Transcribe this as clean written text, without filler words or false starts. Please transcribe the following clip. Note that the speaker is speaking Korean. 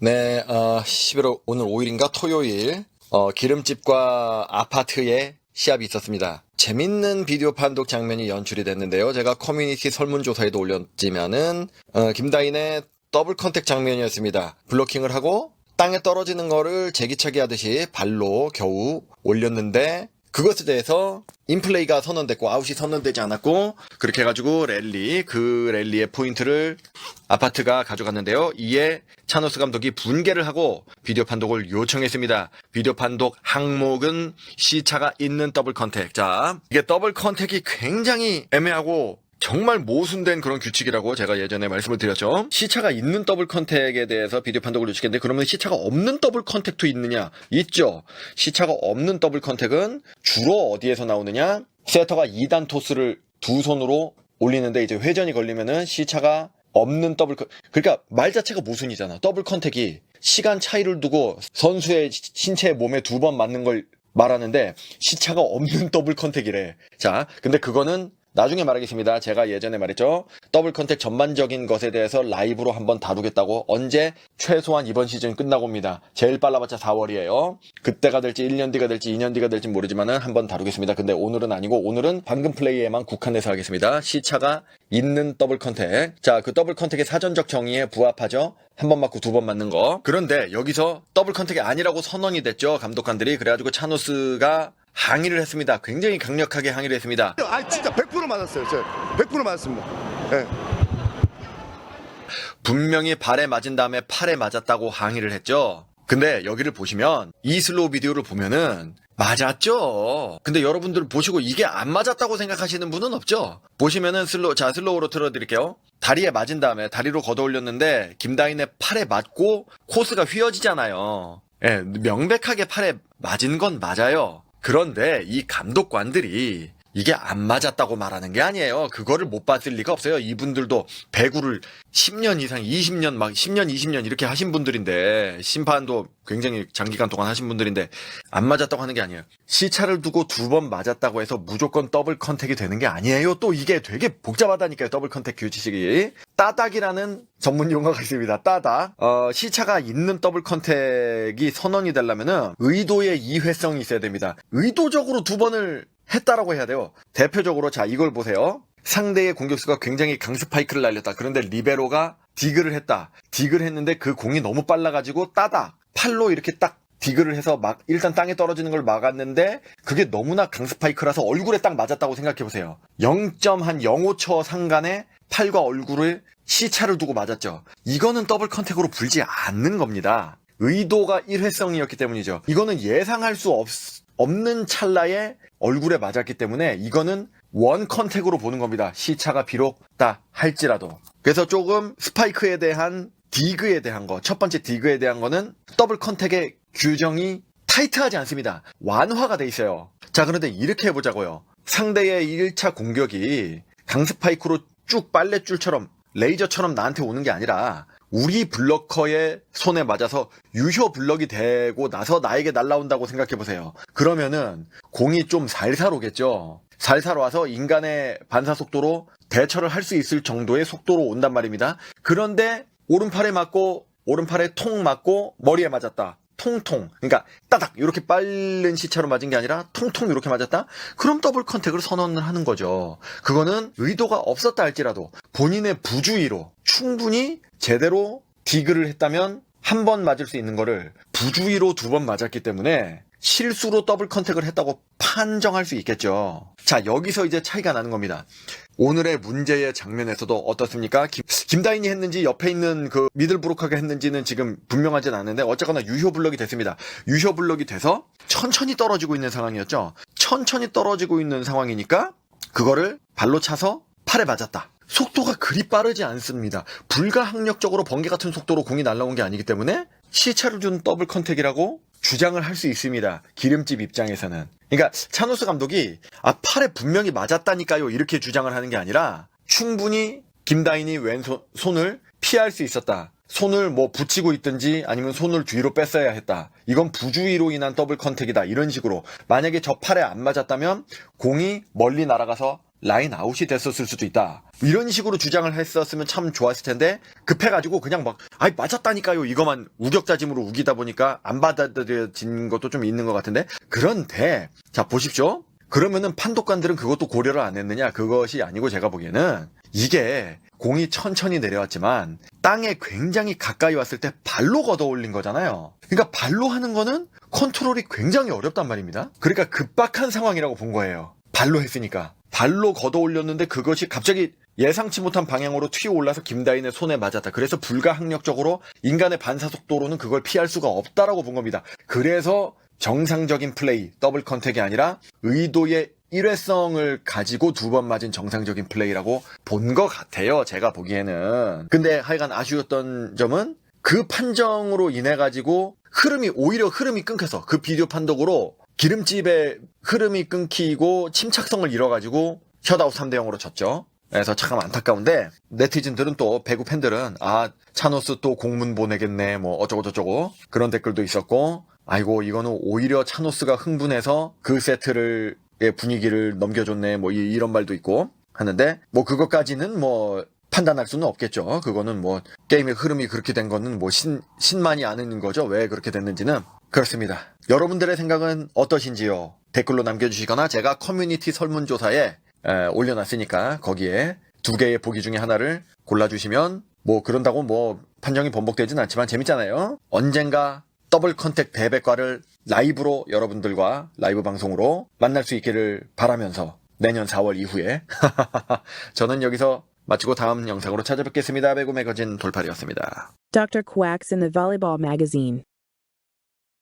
네, 11월 오늘 5일인가 토요일 기름집과 아파트에 시합이 있었습니다. 재밌는 비디오 판독 장면이 연출이 됐는데요. 제가 커뮤니티 설문조사에도 올렸지만은 김다인의 더블 컨택 장면이었습니다. 블로킹을 하고 땅에 떨어지는 거를 제기차기 하듯이 발로 겨우 올렸는데 그것에 대해서 인플레이가 선언됐고 아웃이 선언되지 않았고 그렇게 해가지고 그 랠리의 포인트를 아파트가 가져갔는데요. 이에 차노스 감독이 분개를 하고 비디오 판독을 요청했습니다. 비디오 판독 항목은 시차가 있는 더블 컨택. 자, 이게 더블 컨택이 굉장히 애매하고 정말 모순된 그런 규칙이라고 제가 예전에 말씀을 드렸죠. 시차가 있는 더블 컨택에 대해서 비디오 판독을 요청했는데 그러면 시차가 없는 더블 컨택도 있느냐? 있죠. 시차가 없는 더블 컨택은 주로 어디에서 나오느냐? 세터가 2단 토스를 두 손으로 올리는데 이제 회전이 걸리면은 시차가 없는 더블 컨택. 그러니까 말 자체가 모순이잖아. 더블 컨택이 시간 차이를 두고 선수의 신체 몸에 두 번 맞는 걸 말하는데 시차가 없는 더블 컨택이래. 자, 근데 그거는 나중에 말하겠습니다. 제가 예전에 말했죠. 더블 컨택 전반적인 것에 대해서 라이브로 한번 다루겠다고. 언제? 최소한 이번 시즌 끝나고입니다. 제일 빨라봤자 4월이에요. 그때가 될지 1년 뒤가 될지 2년 뒤가 될지 모르지만은 한번 다루겠습니다. 근데 오늘은 아니고 오늘은 방금 플레이에만 국한해서 하겠습니다. 시차가 있는 더블 컨택. 자, 그 더블 컨택의 사전적 정의에 부합하죠. 한 번 맞고 두 번 맞는 거. 그런데 여기서 더블 컨택이 아니라고 선언이 됐죠. 감독관들이. 그래가지고 차노스가 항의를 했습니다. 굉장히 강력하게 항의를 했습니다. 진짜 100% 맞았어요. 저 100% 맞았습니다. 네. 분명히 발에 맞은 다음에 팔에 맞았다고 항의를 했죠. 근데 여기를 보시면 이 슬로우 비디오를 보면은 맞았죠. 근데 여러분들 보시고 이게 안 맞았다고 생각하시는 분은 없죠. 보시면은 슬로우로 틀어드릴게요. 다리에 맞은 다음에 다리로 걷어 올렸는데 김다인의 팔에 맞고 코스가 휘어지잖아요. 예, 명백하게 팔에 맞은 건 맞아요. 그런데 이 감독관들이 이게 안 맞았다고 말하는 게 아니에요. 그거를 못 봤을 리가 없어요. 이분들도 배구를 10년 이상, 20년, 막 10년, 20년 이렇게 하신 분들인데, 심판도 굉장히 장기간 동안 하신 분들인데, 안 맞았다고 하는 게 아니에요. 시차를 두고 두 번 맞았다고 해서 무조건 더블 컨택이 되는 게 아니에요. 또 이게 되게 복잡하다니까요. 더블 컨택 규칙이. 따닥이라는 전문 용어가 있습니다. 따닥. 시차가 있는 더블 컨택이 선언이 되려면은 의도의 이회성이 있어야 됩니다. 의도적으로 두 번을 했다라고 해야 돼요. 대표적으로 자 이걸 보세요. 상대의 공격수가 굉장히 강스파이크를 날렸다. 그런데 리베로가 디그를 했다. 디그를 했는데 그 공이 너무 빨라가지고 따닥 팔로 이렇게 딱 디그를 해서 일단 땅에 떨어지는 걸 막았는데 그게 너무나 강스파이크라서 얼굴에 딱 맞았다고 생각해보세요. 0.05초 상간에 팔과 얼굴을 시차를 두고 맞았죠. 이거는 더블 컨택으로 불지 않는 겁니다. 의도가 일회성이었기 때문이죠. 이거는 예상할 수 없는 찰나에 얼굴에 맞았기 때문에 이거는 원 컨택으로 보는 겁니다. 시차가 비록 다 할지라도. 그래서 조금 스파이크에 대한 디그에 대한 거, 첫 번째 디그에 대한 거는 더블 컨택의 규정이 타이트하지 않습니다. 완화가 돼 있어요. 자, 그런데 이렇게 해보자고요. 상대의 1차 공격이 강스파이크로 쭉 빨랫줄처럼 레이저처럼 나한테 오는 게 아니라 우리 블러커의 손에 맞아서 유효 블럭이 되고 나서 나에게 날아온다고 생각해보세요. 그러면은 공이 좀 살살 오겠죠. 살살 와서 인간의 반사 속도로 대처를 할 수 있을 정도의 속도로 온단 말입니다. 그런데 오른팔에 맞고 오른팔에 통 맞고 머리에 맞았다. 통통. 그러니까 따닥 이렇게 빠른 시차로 맞은 게 아니라 통통 이렇게 맞았다? 그럼 더블 컨택을 선언을 하는 거죠. 그거는 의도가 없었다 할지라도 본인의 부주의로 충분히 제대로 디그를 했다면 한 번 맞을 수 있는 거를 부주의로 두 번 맞았기 때문에 실수로 더블 컨택을 했다고 판정할 수 있겠죠. 자, 여기서 이제 차이가 나는 겁니다. 오늘의 문제의 장면에서도 어떻습니까? 김다인이 했는지 옆에 있는 그 미들브로커가 했는지는 지금 분명하진 않은데 어쨌거나 유효 블럭이 됐습니다. 유효 블럭이 돼서 천천히 떨어지고 있는 상황이었죠. 천천히 떨어지고 있는 상황이니까 그거를 발로 차서 팔에 맞았다. 속도가 그리 빠르지 않습니다. 불가항력적으로 번개 같은 속도로 공이 날아온 게 아니기 때문에 시차를 준 더블 컨택이라고 주장을 할 수 있습니다. 기름집 입장에서는. 그러니까 차노스 감독이 팔에 분명히 맞았다니까요 이렇게 주장을 하는 게 아니라 충분히 김다인이 왼손을 피할 수 있었다. 손을 뭐 붙이고 있든지 아니면 손을 뒤로 뺐어야 했다. 이건 부주의로 인한 더블 컨택이다. 이런 식으로. 만약에 저 팔에 안 맞았다면 공이 멀리 날아가서 라인 아웃이 됐었을 수도 있다. 이런 식으로 주장을 했었으면 참 좋았을 텐데 급해가지고 그냥 막 아이 맞았다니까요 이거만 우격다짐으로 우기다 보니까 안 받아들여진 것도 좀 있는 것 같은데 그런데 자 보십시오. 그러면은 판독관들은 그것도 고려를 안 했느냐? 그것이 아니고 제가 보기에는 이게 공이 천천히 내려왔지만 땅에 굉장히 가까이 왔을 때 발로 걷어 올린 거잖아요. 그러니까 발로 하는 거는 컨트롤이 굉장히 어렵단 말입니다. 그러니까 급박한 상황이라고 본 거예요. 발로 했으니까. 발로 걷어 올렸는데 그것이 갑자기 예상치 못한 방향으로 튀어 올라서 김다인의 손에 맞았다. 그래서 불가항력적으로 인간의 반사속도로는 그걸 피할 수가 없다라고 본 겁니다. 그래서 정상적인 플레이, 더블 컨택이 아니라 의도의 일회성을 가지고 두 번 맞은 정상적인 플레이라고 본 것 같아요. 제가 보기에는. 근데 하여간 아쉬웠던 점은 그 판정으로 인해 가지고 오히려 흐름이 끊겨서 그 비디오 판독으로 기름집의 흐름이 끊기고 침착성을 잃어가지고 셧아웃 3대 0으로 졌죠. 그래서 참 안타까운데 네티즌들은 또 배구 팬들은 아 차노스 또 공문 보내겠네 뭐 어쩌고저쩌고 그런 댓글도 있었고 아이고 이거는 오히려 차노스가 흥분해서 그 세트를 의 분위기를 넘겨줬네 뭐 이런 말도 있고 하는데 뭐 그것까지는 뭐 판단할 수는 없겠죠. 그거는 뭐 게임의 흐름이 그렇게 된 거는 뭐 신만이 아는 거죠. 왜 그렇게 됐는지는. 그렇습니다. 여러분들의 생각은 어떠신지요? 댓글로 남겨주시거나 제가 커뮤니티 설문조사에 올려놨으니까 거기에 2개의 보기 중에 하나를 골라주시면 뭐 그런다고 뭐 판정이 번복되진 않지만 재밌잖아요. 언젠가 더블 컨택 대백과를 라이브로 여러분들과 라이브 방송으로 만날 수 있기를 바라면서 내년 4월 이후에 저는 여기서 마치고 다음 영상으로 찾아뵙겠습니다. 배구 매거진 돌팔이었습니다. Dr. Quacks in the Volleyball Magazine.